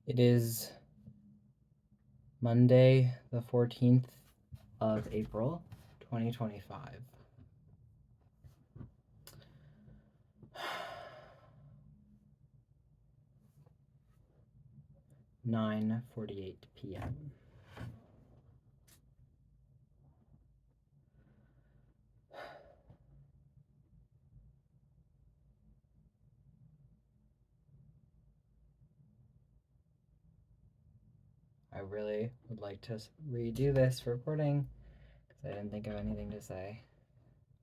It is Monday, the 14th of April, 2025. 9:48 p.m. I really would like to redo this recording because I didn't think of anything to say.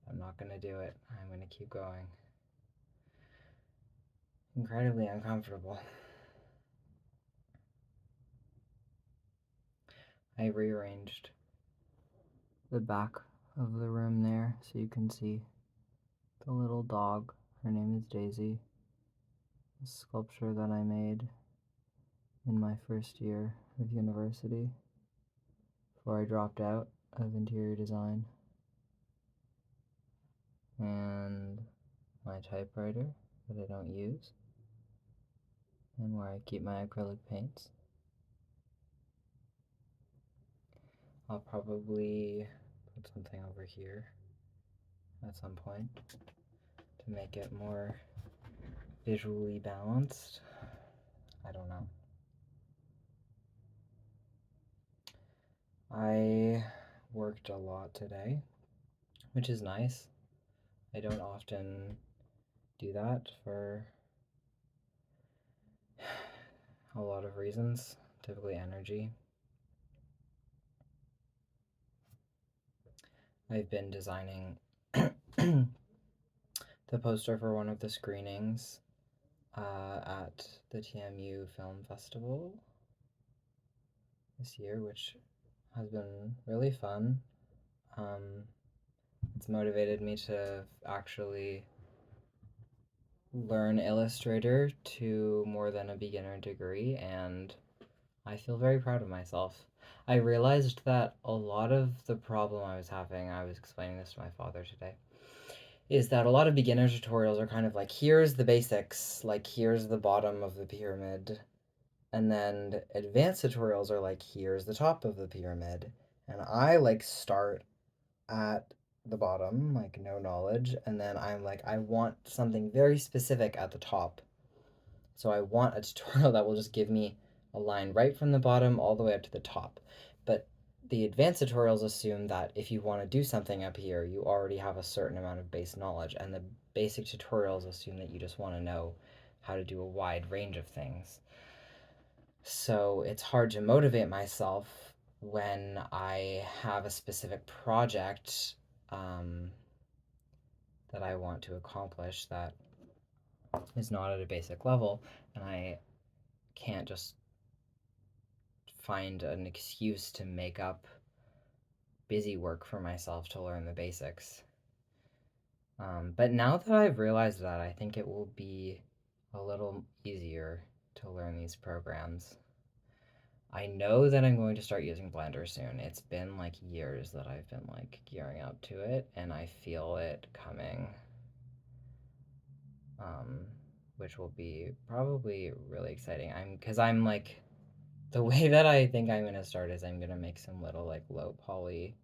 I'm not going to do it. I'm going to keep going. Incredibly uncomfortable. I rearranged the back of the room there so you can see the little dog. Her name is Daisy. A sculpture that I made in my first year of university before I dropped out of interior design. And my typewriter that I don't use, and where I keep my acrylic paints. I'll probably put something over here at some point to make it more visually balanced. I don't know. I worked a lot today, which is nice. I don't often do that for a lot of reasons, typically energy. I've been designing the poster for one of the screenings at the TMU Film Festival this year, which has been really fun. It's motivated me to actually learn Illustrator to more than a beginner degree, and I feel very proud of myself. I realized that a lot of the problem I was having, I was explaining this to my father today, is that a lot of beginner tutorials are kind of like, here's the basics, like here's the bottom of the pyramid, and then advanced tutorials are like, here's the top of the pyramid. And I like start at the bottom, like no knowledge, and then I'm like, I want something very specific at the top. So I want a tutorial that will just give me a line right from the bottom all the way up to the top. But the advanced tutorials assume that if you want to do something up here, you already have a certain amount of base knowledge, and the basic tutorials assume that you just want to know how to do a wide range of things. So it's hard to motivate myself when I have a specific project that I want to accomplish that is not at a basic level, and I can't just find an excuse to make up busy work for myself to learn the basics. But now that I've realized that, I think it will be a little easier to learn these programs. I know that I'm going to start using Blender soon. It's been like years that I've been like gearing up to it, and I feel it coming, which will be probably really exciting. Because I'm like, the way that I think I'm gonna start is I'm gonna make some little like low poly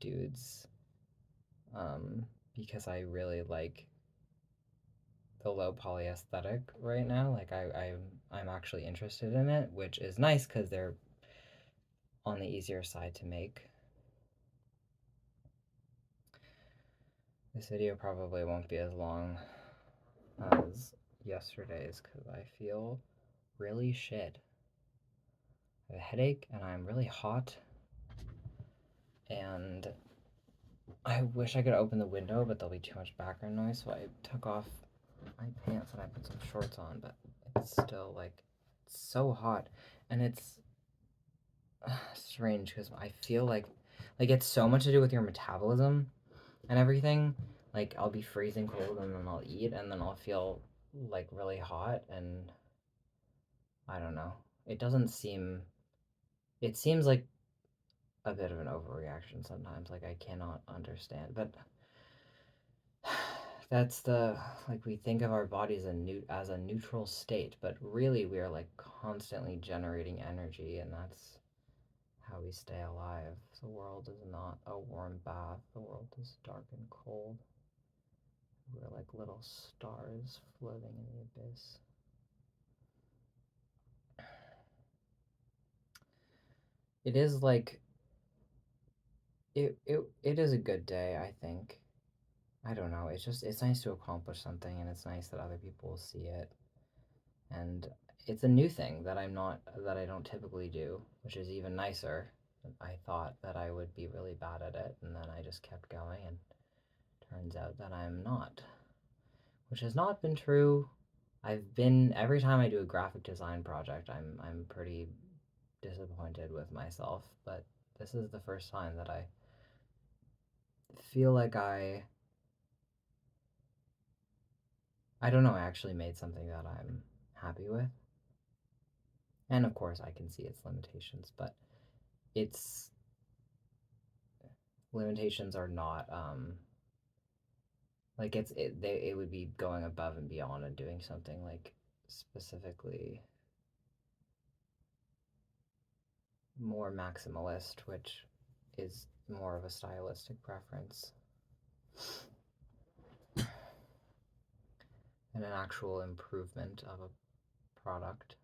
dudes, because I really like the low poly aesthetic right now. Like I'm actually interested in it, which is nice because they're on the easier side to make. This video probably won't be as long as yesterday's because I feel really shit. I have a headache and I'm really hot, and I wish I could open the window, but there'll be too much background noise, so I took off my pants and I put some shorts on, but it's still like it's so hot, and it's strange because I feel like it's so much to do with your metabolism and everything. Like I'll be freezing cold and then I'll eat and then I'll feel like really hot, and I don't know. It doesn't seem it seems like a bit of an overreaction sometimes. Like I cannot understand, but That's the, like, we think of our bodies as a neutral state, but really we are like constantly generating energy, and that's how we stay alive. The world is not a warm bath, the world is dark and cold. We're like little stars floating in the abyss. It is like it is a good day, I think. I don't know. It's nice to accomplish something, and it's nice that other people will see it. And it's a new thing that I don't typically do, which is even nicer. I thought that I would be really bad at it, and then I just kept going, and turns out that I'm not, which has not been true. I've been every time I do a graphic design project, I'm pretty disappointed with myself, but this is the first time that I feel like I don't know, I actually made something that I'm happy with. And of course, I can see its limitations, but its limitations are not like it would be going above and beyond and doing something like specifically more maximalist, which is more of a stylistic preference and an actual improvement of a product.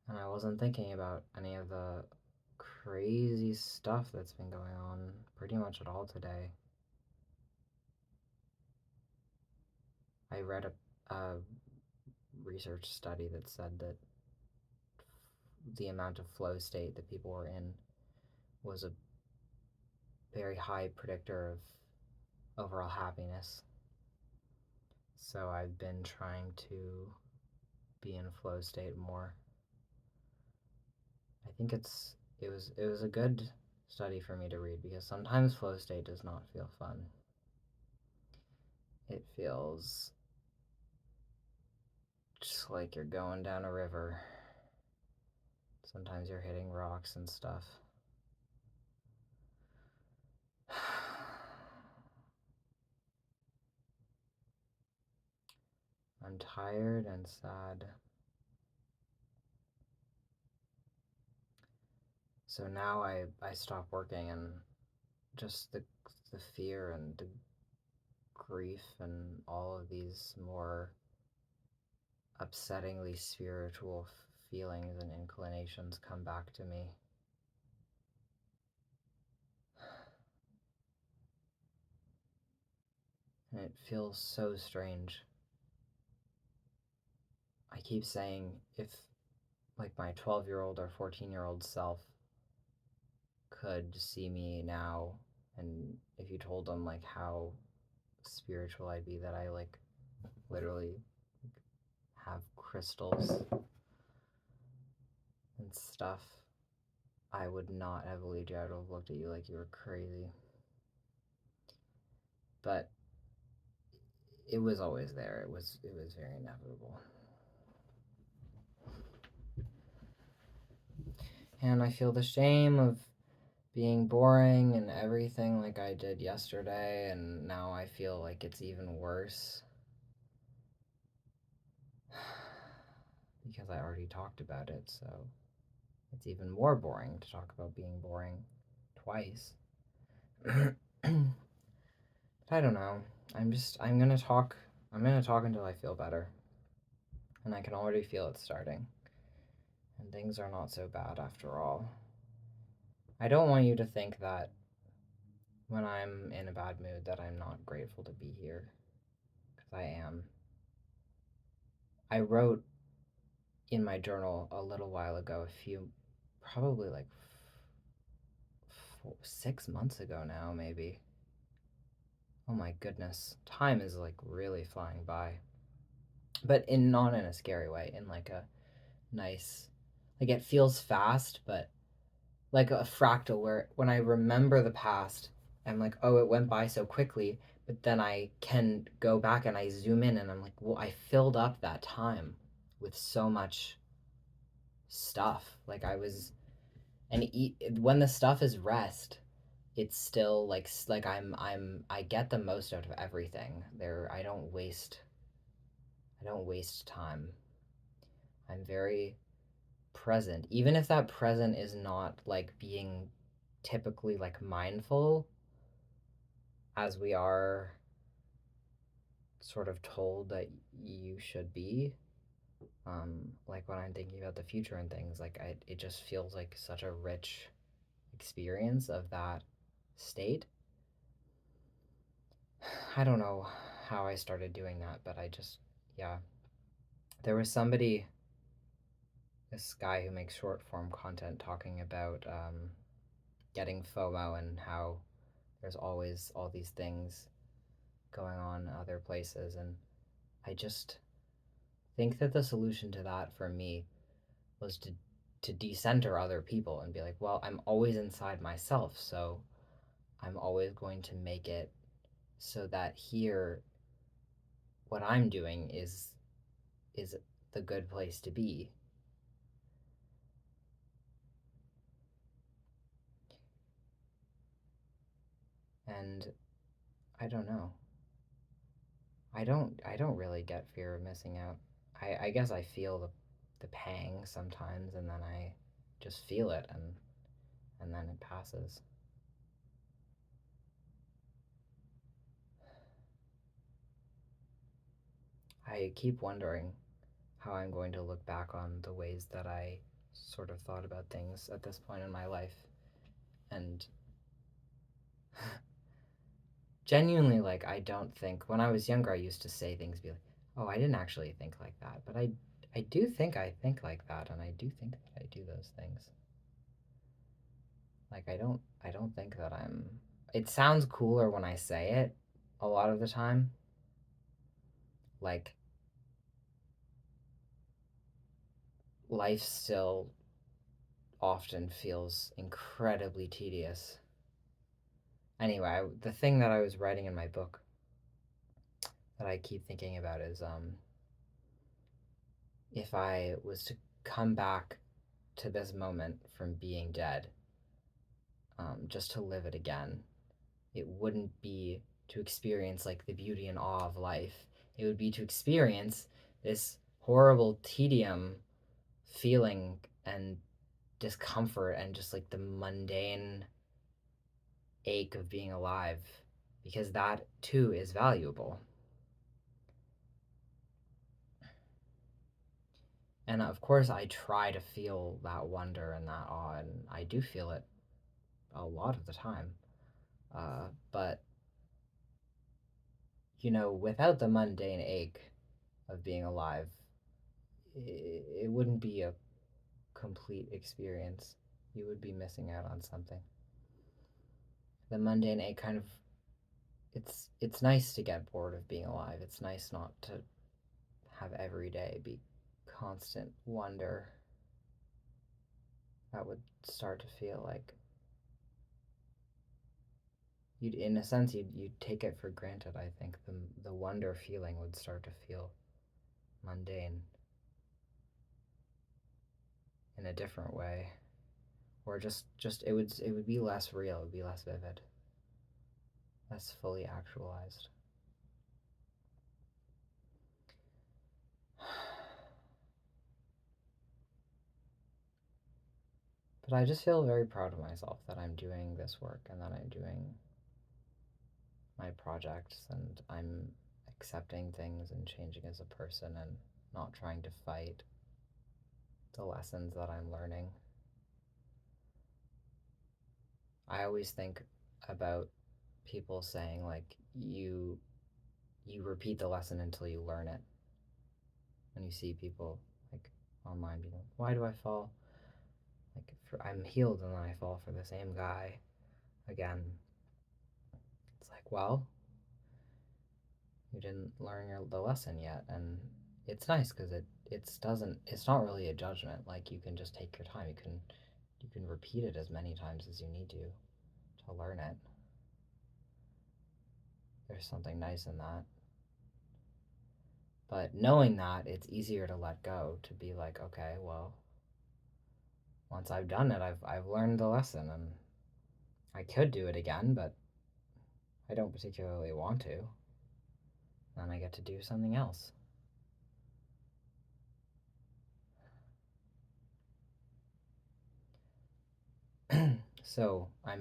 And I wasn't thinking about any of the crazy stuff that's been going on pretty much at all today. I read a research study that said that the amount of flow state that people were in was a very high predictor of overall happiness. So I've been trying to be in flow state more. I think it was a good study for me to read because sometimes flow state does not feel fun. It feels just like you're going down a river. Sometimes you're hitting rocks and stuff. I'm tired and sad. So now I stop working, and just the fear and the grief and all of these more upsettingly spiritual feelings and inclinations come back to me. And it feels so strange. I keep saying if like my 12-year-old or 14-year-old self could see me now, and if you told them like how spiritual I'd be, that I like literally have crystals and stuff, I would not have believed you. I would have looked at you like you were crazy. But it was always there. It was very inevitable. And I feel the shame of being boring and everything like I did yesterday, and now I feel like it's even worse because I already talked about it, so it's even more boring to talk about being boring twice. I don't know. I'm gonna talk until I feel better. And I can already feel it starting. And things are not so bad after all. I don't want you to think that when I'm in a bad mood that I'm not grateful to be here, because I am. I wrote in my journal a little while ago, probably like 6 months ago now, maybe. Oh my goodness, time is like really flying by, but not in a scary way, in like a nice, like it feels fast, but like a fractal where when I remember the past, I'm like, oh, it went by so quickly, but then I can go back and I zoom in and I'm like, well, I filled up that time with so much stuff. Like I was, and when the stuff is rest, it's still like I get the most out of everything. I don't waste time. I'm very present. Even if that present is not like being typically like mindful as we are sort of told that you should be. Like when I'm thinking about the future and things, it just feels like such a rich experience of that state. I don't know how I started doing that, but yeah. There was somebody, this guy who makes short form content, talking about getting FOMO and how there's always all these things going on in other places. And I just think that the solution to that for me was to decenter other people and be like, well, I'm always inside myself, so I'm always going to make it so that here what I'm doing is the good place to be. And I don't know. I don't really get fear of missing out. I guess I feel the pang sometimes and then I just feel it and then it passes. I keep wondering how I'm going to look back on the ways that I sort of thought about things at this point in my life. And genuinely, like, I don't think, when I was younger, I used to say things, be like, oh, I didn't actually think like that. But I do think I think like that, and I do think that I do those things. Like, I don't think that it sounds cooler when I say it a lot of the time. Like, life still often feels incredibly tedious. Anyway, the thing that I was writing in my book that I keep thinking about is if I was to come back to this moment from being dead, just to live it again, it wouldn't be to experience like the beauty and awe of life. It would be to experience this horrible tedium feeling and discomfort and just like the mundane ache of being alive, because that too is valuable. And of course, I try to feel that wonder and that awe, and I do feel it a lot of the time. But, without the mundane ache of being alive, it wouldn't be a complete experience. You would be missing out on something. The mundane ache kind of, it's nice to get bored of being alive. It's nice not to have every day be constant wonder. That would start to feel like you'd, in a sense, you'd take it for granted. I think the wonder feeling would start to feel mundane in a different way, or just it would be less real. It would be less vivid, less fully actualized. But I just feel very proud of myself that I'm doing this work and that I'm doing my projects and I'm accepting things and changing as a person and not trying to fight the lessons that I'm learning. I always think about people saying like you repeat the lesson until you learn it. And you see people like online being like, why do I fall? Like I'm healed and then I fall for the same guy again. It's like, well, you didn't learn the lesson yet, and it's nice because it's not really a judgment. Like you can just take your time. You can repeat it as many times as you need to learn it. There's something nice in that. But knowing that, it's easier to let go, to be like, okay, well, once I've done it, I've learned the lesson, and I could do it again, but I don't particularly want to. Then I get to do something else. So I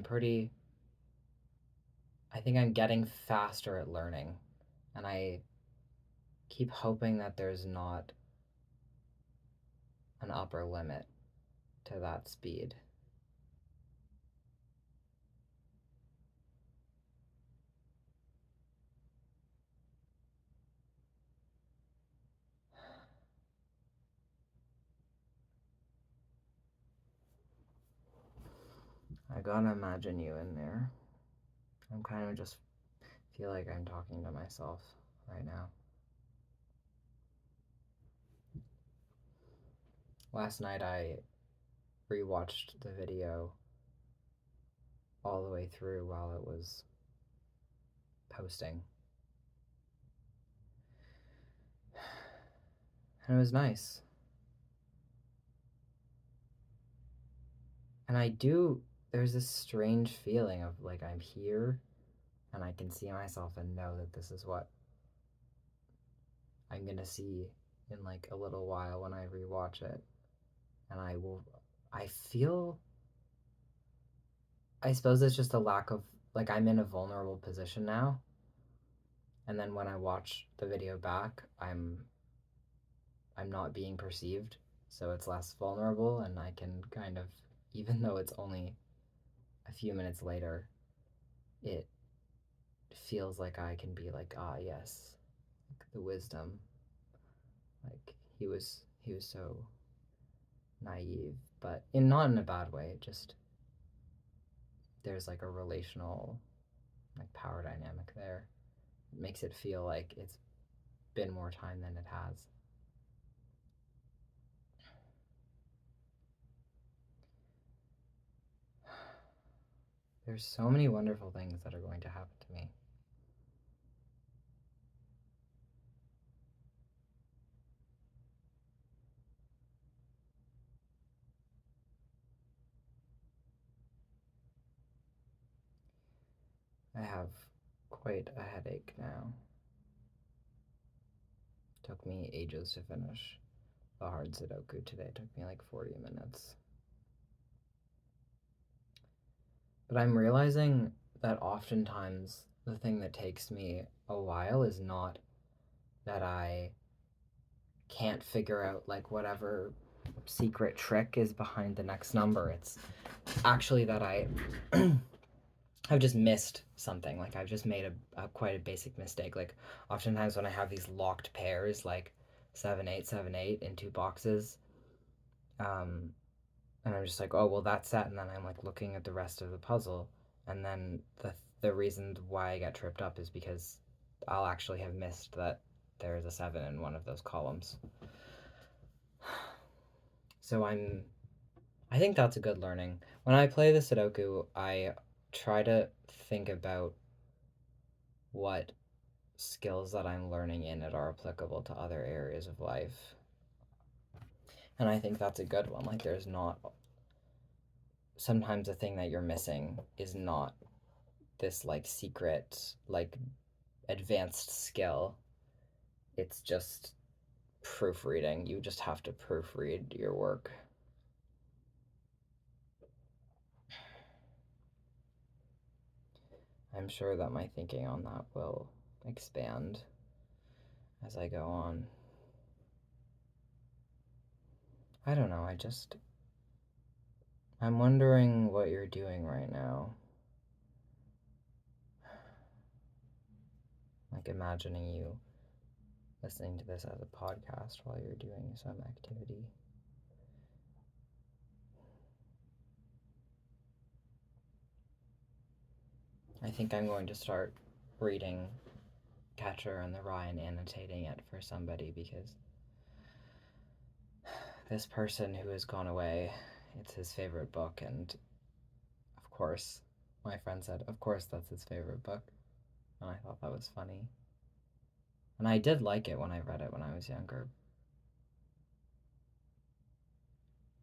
think I'm getting faster at learning, and I keep hoping that there's not an upper limit to that speed. I gotta imagine you in there. I'm kind of just feel like I'm talking to myself right now. Last night I rewatched the video all the way through while it was posting. And it was nice. And there's this strange feeling of like I'm here and I can see myself and know that this is what I'm gonna see in like a little while when I rewatch it. And I feel, I suppose it's just a lack of, like, I'm in a vulnerable position now. And then when I watch the video back, I'm not being perceived, so it's less vulnerable, and I can kind of, even though it's only a few minutes later, it feels like I can be like, ah, yes, like the wisdom, like he was so naive, but not in a bad way. Just there's like a relational, like, power dynamic there. It makes it feel like it's been more time than it has. There's so many wonderful things that are going to happen to me. I have quite a headache now. Took me ages to finish the hard Sudoku today. It took me like 40 minutes. But I'm realizing that oftentimes the thing that takes me a while is not that I can't figure out like whatever secret trick is behind the next number. It's actually that I've just missed something. Like I've just made a quite a basic mistake. Like oftentimes when I have these locked pairs, like 7 8 7 8 in two boxes, um, and I'm just like, oh well, that's that. And then I'm like looking at the rest of the puzzle, and then the reason why I get tripped up is because I'll actually have missed that there's a 7 in one of those columns. So I think that's a good learning. When I play the Sudoku, I try to think about what skills that I'm learning in it are applicable to other areas of life. And I think that's a good one. Like, there's not, sometimes the thing that you're missing is not this, like, secret, like, advanced skill. It's just proofreading. You just have to proofread your work. I'm sure that my thinking on that will expand as I go on. I don't know, I'm wondering what you're doing right now. Like imagining you listening to this as a podcast while you're doing some activity. I think I'm going to start reading Catcher in the Rye and annotating it for somebody because this person who has gone away, it's his favorite book, and of course, my friend said, of course that's his favorite book. And I thought that was funny. And I did like it when I read it when I was younger.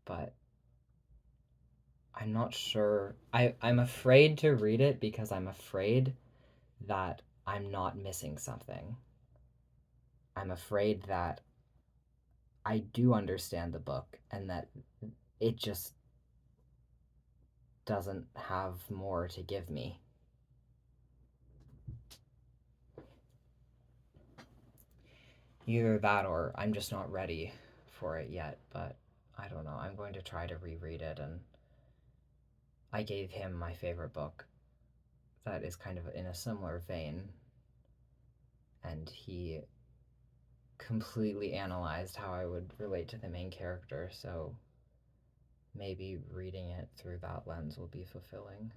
But I'm not sure. I'm afraid to read it because I'm afraid that I'm not missing something. I'm afraid that I do understand the book and that it just doesn't have more to give me. Either that or I'm just not ready for it yet, but I don't know. I'm going to try to reread it, and I gave him my favorite book that is kind of in a similar vein, and he completely analyzed how I would relate to the main character, so maybe reading it through that lens will be fulfilling.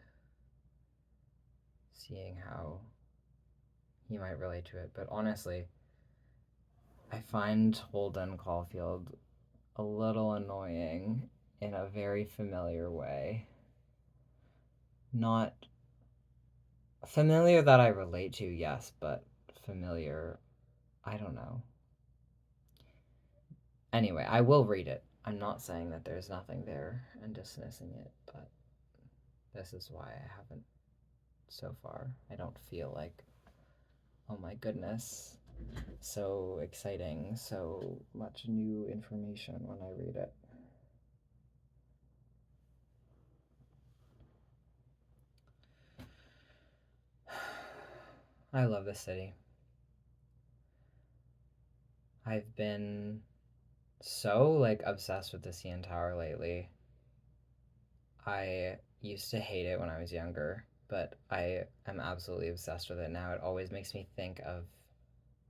Seeing how he might relate to it. But honestly, I find Holden Caulfield a little annoying in a very familiar way. Not familiar that I relate to, yes, but familiar, I don't know. Anyway, I will read it. I'm not saying that there's nothing there and dismissing it, but this is why I haven't so far. I don't feel like, oh my goodness, so exciting, so much new information when I read it. I love this city. I've been so like obsessed with the CN Tower lately. I used to hate it when I was younger, but I am absolutely obsessed with it now. It always makes me think of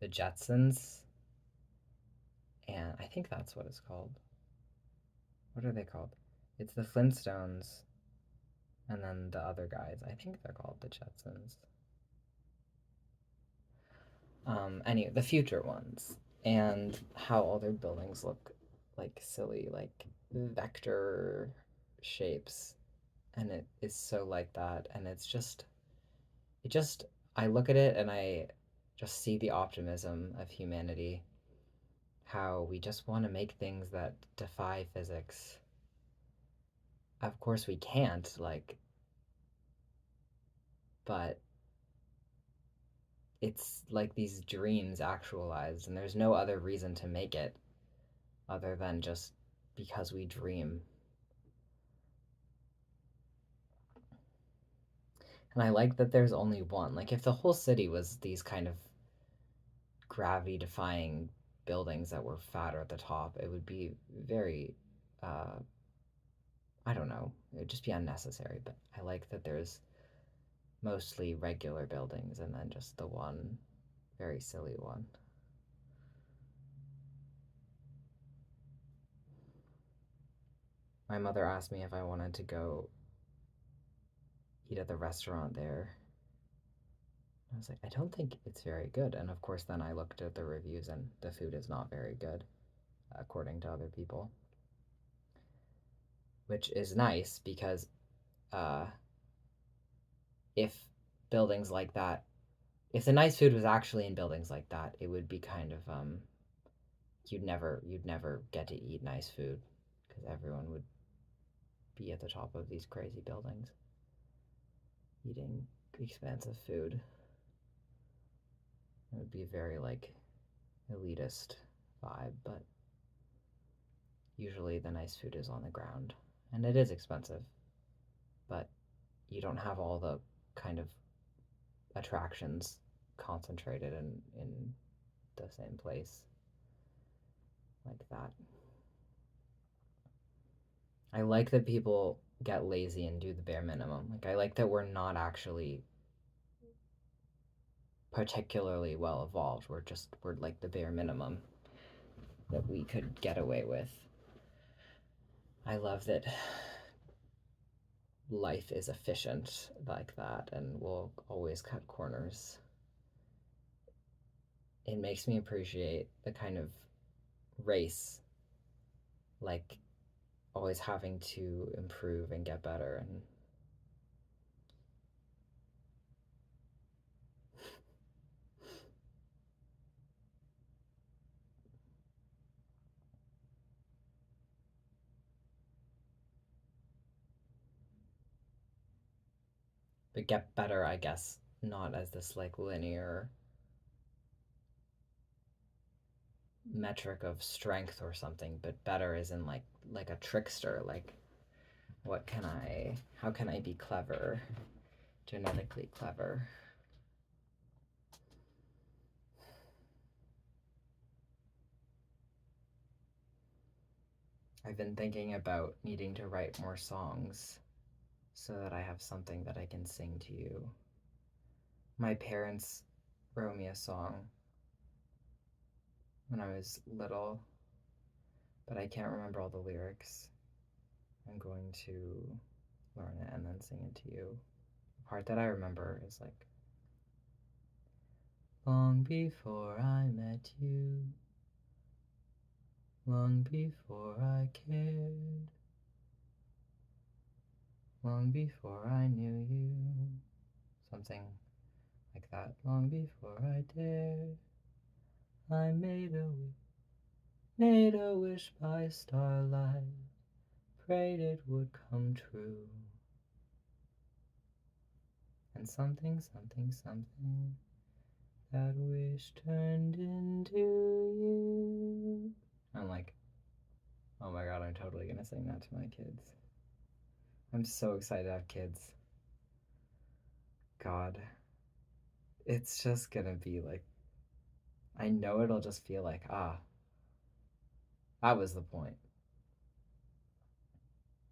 the Jetsons, and I think that's what it's called. What are they called? It's the Flintstones and then the other guys. I think they're called the Jetsons. Anyway, the future ones, and how all their buildings look like silly, like vector shapes, and it is so like that, and it just, I look at it and I just see the optimism of humanity, how we just want to make things that defy physics. Of course we can't, like, but it's like these dreams actualized, and there's no other reason to make it other than just because we dream. And I like that there's only one. Like, if the whole city was these kind of gravity defying buildings that were fatter at the top, it would be very, uh, I don't know, it would just be unnecessary. But I like that there's mostly regular buildings and then just the one very silly one. My mother asked me if I wanted to go eat at the restaurant there. I was like, I don't think it's very good. And of course, then I looked at the reviews and the food is not very good, according to other people, which is nice because uh, if buildings like that, if the nice food was actually in buildings like that, it would be kind of you'd never get to eat nice food because everyone would be at the top of these crazy buildings eating expensive food. It would be very like elitist vibe, but usually the nice food is on the ground and it is expensive, but you don't have all the kind of attractions concentrated in the same place like that. I like that people get lazy and do the bare minimum. Like, I like that we're not actually particularly well evolved. We're like the bare minimum that we could get away with. I love that life is efficient like that and will always cut corners. It makes me appreciate the kind of race, like always having to improve and get better. And get better, I guess, not as this like linear metric of strength or something, but better as in like a trickster, like how can I be clever, genetically clever? I've been thinking about needing to write more songs so that I have something that I can sing to you. My parents wrote me a song when I was little, but I can't remember all the lyrics. I'm going to learn it and then sing it to you. The part that I remember is like, long before I met you, long before I cared, long before I knew you. Something like that. Long before I dared, I made a wish by starlight, prayed it would come true. And something, something, something, that wish turned into you. I'm like, oh my god, I'm totally gonna sing that to my kids. I'm so excited to have kids. God. It's just gonna be like, I know it'll just feel like, that was the point.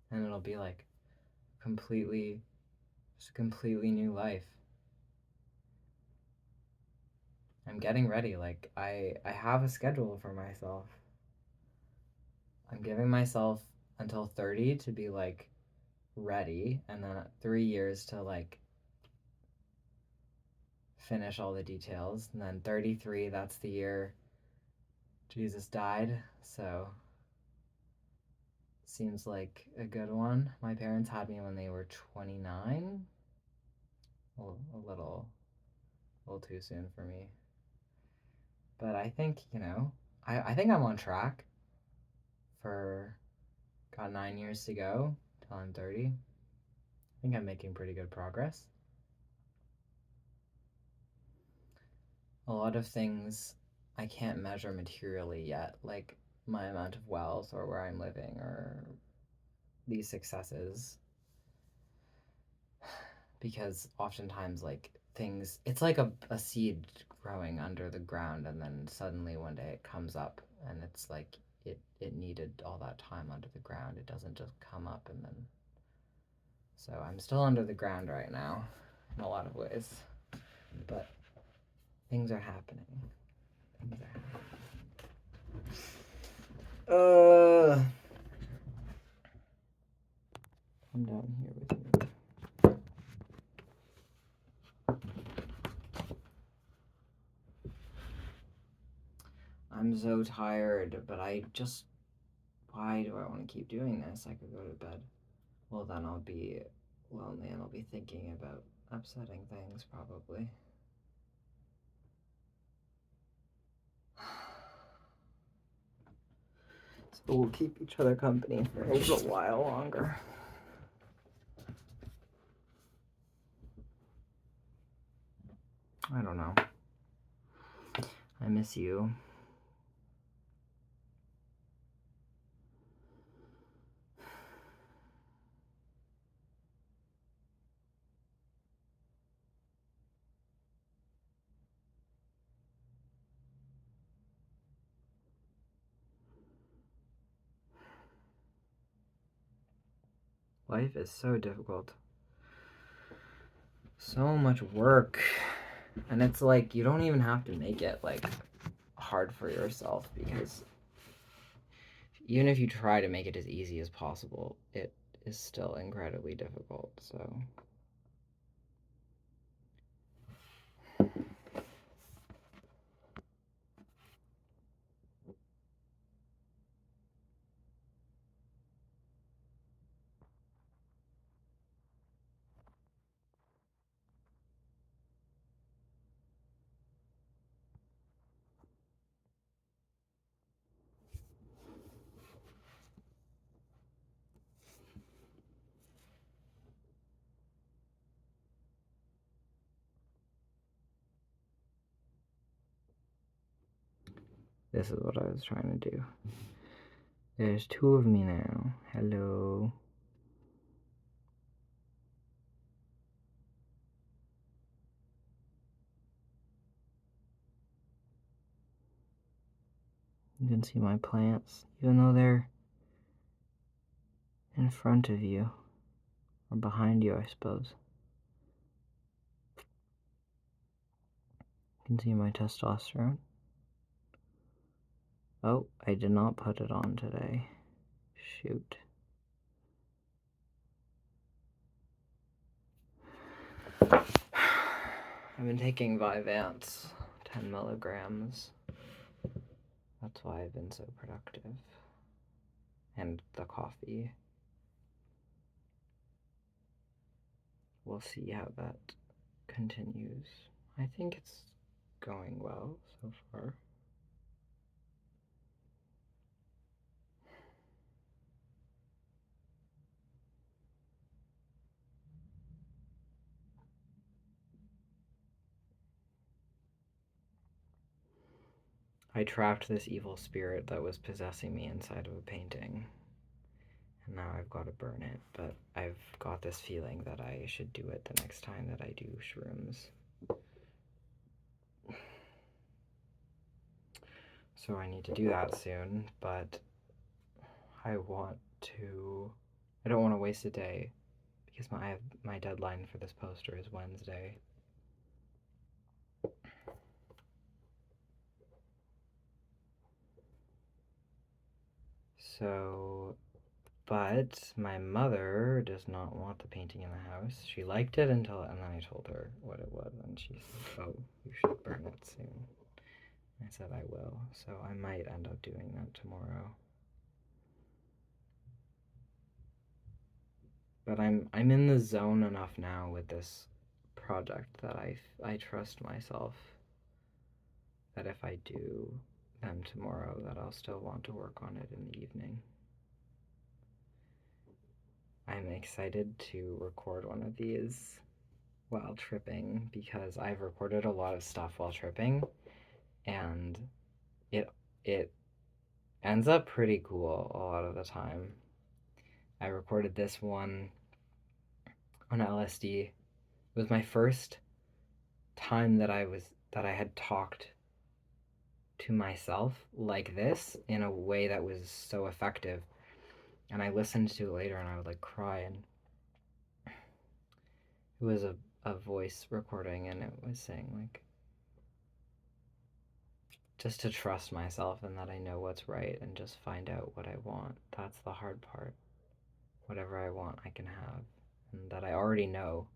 And it'll be like just a completely new life. I'm getting ready. Like, I have a schedule for myself. I'm giving myself until 30 to be like ready, and then 3 years to like finish all the details. And then 33, that's the year Jesus died. So seems like a good one. My parents had me when they were 29. A little too soon for me. But I think, I think I'm on track for got 9 years to go till I'm 30. I think I'm making pretty good progress. A lot of things I can't measure materially yet, like my amount of wealth or where I'm living or these successes, because oftentimes like things, it's like a seed growing under the ground, and then suddenly one day it comes up, and it's like it needed all that time under the ground. It doesn't just come up and then. So I'm still under the ground right now in a lot of ways, but things are happening. Things are happening. Come down here with me. I'm so tired, but why do I want to keep doing this? I could go to bed. Well, then I'll be lonely and I'll be thinking about upsetting things, probably. So we'll keep each other company for a little while longer. I don't know. I miss you. Life is so difficult. So much work. And it's like you don't even have to make it like hard for yourself, because even if you try to make it as easy as possible, it is still incredibly difficult. So This is what I was trying to do. There's two of me now. Hello. You can see my plants, even though they're in front of you. Or behind you, I suppose. You can see my testosterone. Oh, I did not put it on today. Shoot. I've been taking Vyvanse, 10 milligrams. That's why I've been so productive. And the coffee. We'll see how that continues. I think it's going well so far. I trapped this evil spirit that was possessing me inside of a painting. And now I've got to burn it, but I've got this feeling that I should do it the next time that I do shrooms. So I need to do that soon, but I don't want to waste a day because my deadline for this poster is Wednesday. So, but my mother does not want the painting in the house. She liked it and then I told her what it was, and she said, "Oh, you should burn it soon." I said I will, so I might end up doing that tomorrow. But I'm in the zone enough now with this project that I trust myself that if I do them tomorrow, that I'll still want to work on it in the evening. I'm excited to record one of these while tripping because I've recorded a lot of stuff while tripping, and it ends up pretty cool a lot of the time. I recorded this one on LSD. It was my first time that I had talked to myself like this in a way that was so effective. And I listened to it later and I would like cry, and it was a voice recording, and it was saying like just to trust myself and that I know what's right and just find out what I want. That's the hard part. Whatever I want, I can have, and that I already know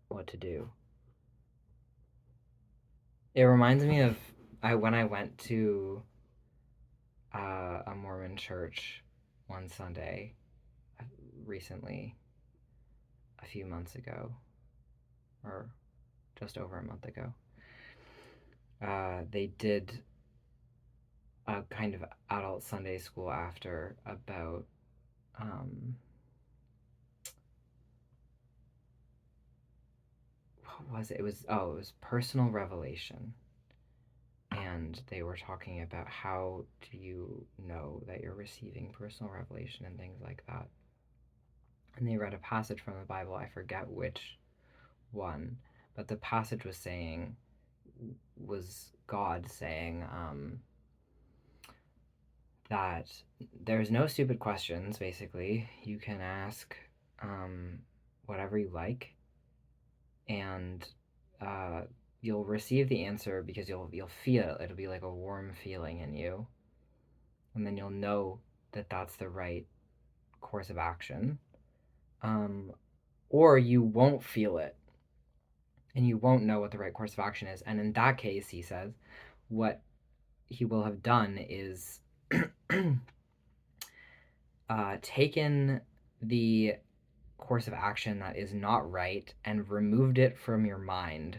what to do. It reminds me of when I went to a Mormon church one Sunday recently, a few months ago, or just over a month ago. They did a kind of adult Sunday school after about what was it? It was personal revelation. And they were talking about how do you know that you're receiving personal revelation and things like that. And they read a passage from the Bible, I forget which one, but the passage was God saying that there's no stupid questions, basically. You can ask whatever you like, and you'll receive the answer because you'll feel it. It'll be like a warm feeling in you, and then you'll know that that's the right course of action. Or you won't feel it, and you won't know what the right course of action is. And in that case, he says, what he will have done is taken the course of action that is not right and removed it from your mind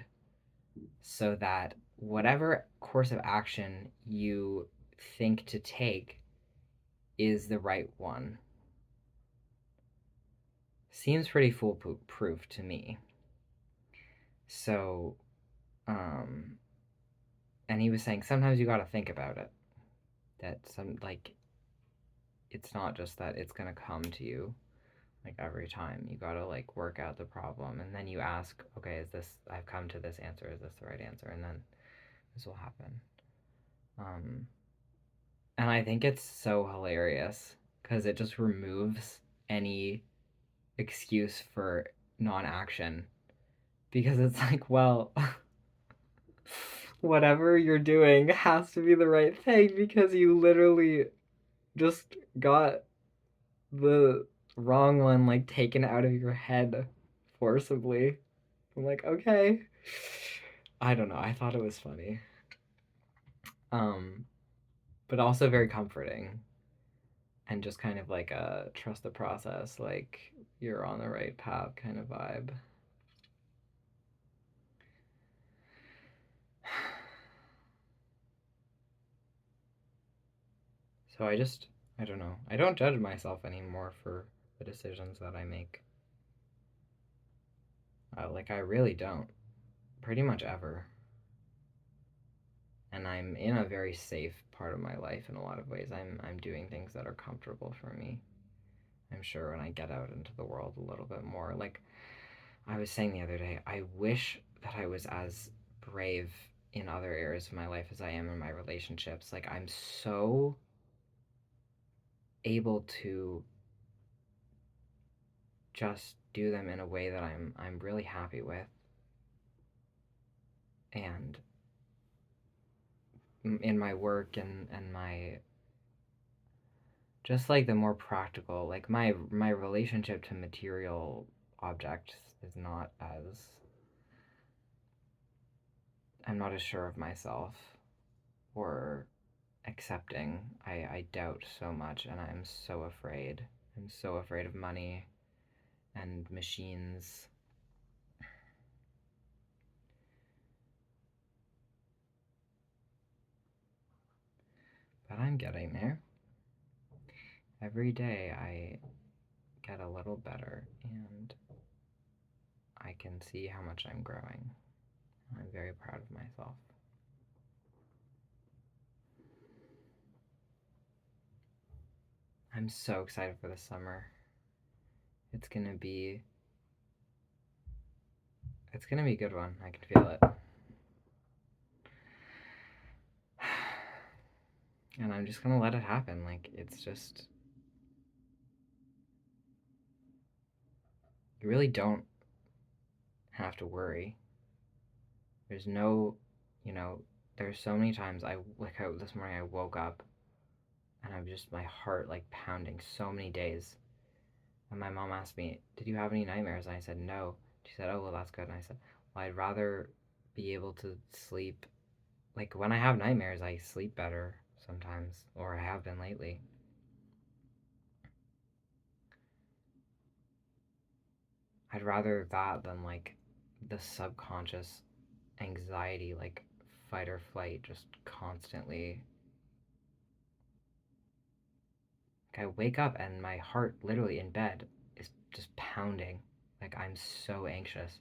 so that whatever course of action you think to take is the right one. Seems pretty foolproof to me. So, and he was saying sometimes you got to think about it. that some, like, it's not just that it's gonna come to you like every time. You gotta like work out the problem, and then you ask, okay, is this, I've come to this answer, is this the right answer? And then this will happen. um and I think it's so hilarious because it just removes any excuse for non-action, because it's like, well, whatever you're doing has to be the right thing because you literally just got the wrong one like taken out of your head forcibly. I'm like, okay. I don't know. I thought it was funny. Um, but also very comforting and just kind of like a trust the process, like you're on the right path kind of vibe. So I don't know. I don't judge myself anymore for the decisions that I make. Like, I really don't. Pretty much ever. And I'm in a very safe part of my life in a lot of ways. I'm doing things that are comfortable for me. I'm sure when I get out into the world a little bit more. Like I was saying the other day, I wish that I was as brave in other areas of my life as I am in my relationships. Like I'm so able to just do them in a way that I'm really happy with. And in my work and my just like the more practical, like my relationship to material objects is not as, I'm not as sure of myself or accepting. I doubt so much, and I'm so afraid. I'm so afraid of money and machines. But I'm getting there. Every day I get a little better, and I can see how much I'm growing. I'm very proud of myself. I'm so excited for the summer. It's gonna be it's gonna be a good one. I can feel it. And I'm just gonna let it happen. Like it's just, you really don't have to worry. There's no, you know, there's so many times this morning I woke up and I'm just, my heart like pounding so many days. And my mom asked me, "Did you have any nightmares?" And I said, "No." She said, "Oh, well, that's good." And I said, "Well, I'd rather be able to sleep. Like when I have nightmares, I sleep better sometimes, or I have been lately. I'd rather that than like the subconscious anxiety, like fight or flight, just constantly. Like I wake up and my heart, literally in bed, is just pounding. Like I'm so anxious,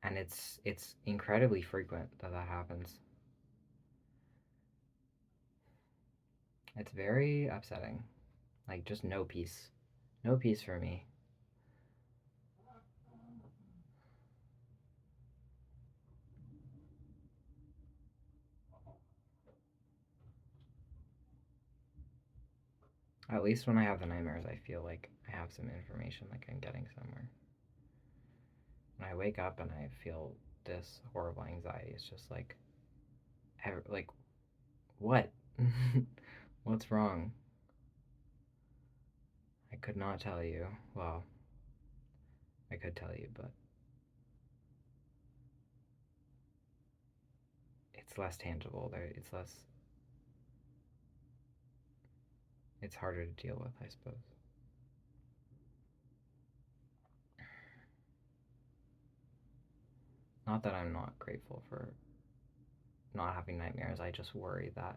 and it's incredibly frequent that that happens. It's very upsetting. Like just no peace, no peace for me. At least when I have the nightmares, I feel like I have some information, like I'm getting somewhere. When I wake up and I feel this horrible anxiety, it's just like what? What's wrong? I could not tell you. Well, I could tell you, but it's less tangible. It's less. It's harder to deal with, I suppose. Not that I'm not grateful for not having nightmares. I just worry that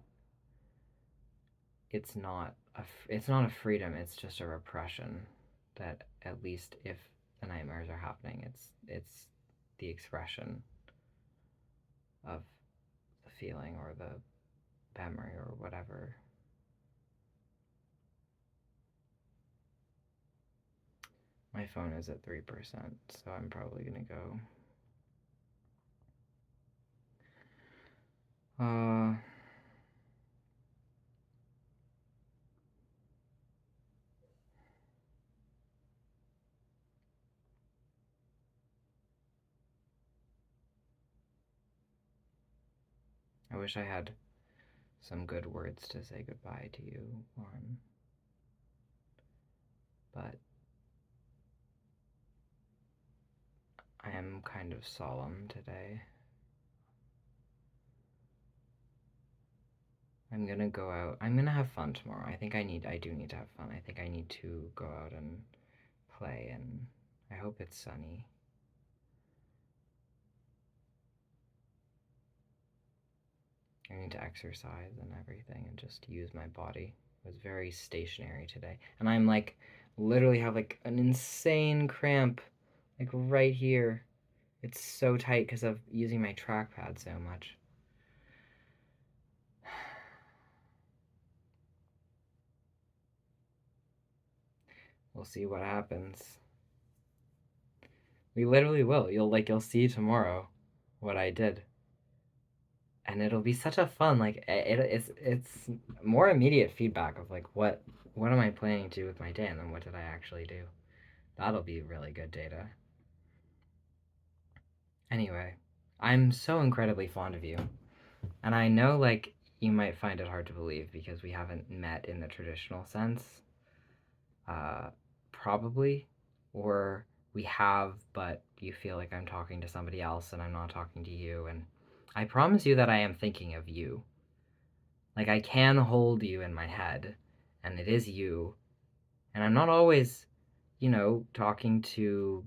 it's not a freedom. It's just a repression. That at least if the nightmares are happening, it's the expression of the feeling or the memory or whatever. My phone is at 3%, so I'm probably gonna go. I wish I had some good words to say goodbye to you, Lauren. But I am kind of solemn today. I'm gonna go out. I'm gonna have fun tomorrow. I do need to have fun. I think I need to go out and play, and I hope it's sunny. I need to exercise and everything and just use my body. It was very stationary today. And I'm like, literally have like an insane cramp, like right here. It's so tight because of using my trackpad so much. We'll see what happens. We literally will. You'll see tomorrow what I did. And it'll be such a fun it's more immediate feedback of like what am I planning to do with my day and then what did I actually do. That'll be really good data. Anyway, I'm so incredibly fond of you. And I know like you might find it hard to believe because we haven't met in the traditional sense. Uh, Probably. Or we have, but you feel like I'm talking to somebody else and I'm not talking to you. And I promise you that I am thinking of you. Like, I can hold you in my head, and it is you. And I'm not always, talking to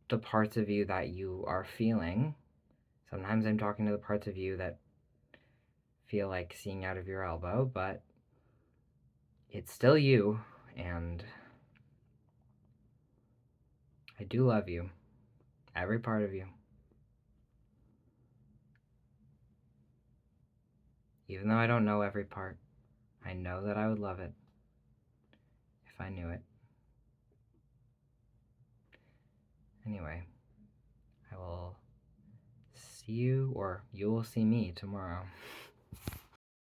the parts of you that you are feeling. Sometimes I'm talking to the parts of you that feel like seeing out of your elbow, but it's still you, and I do love you. Every part of you. Even though I don't know every part, I know that I would love it if I knew it. Anyway, I will see you, or you will see me tomorrow.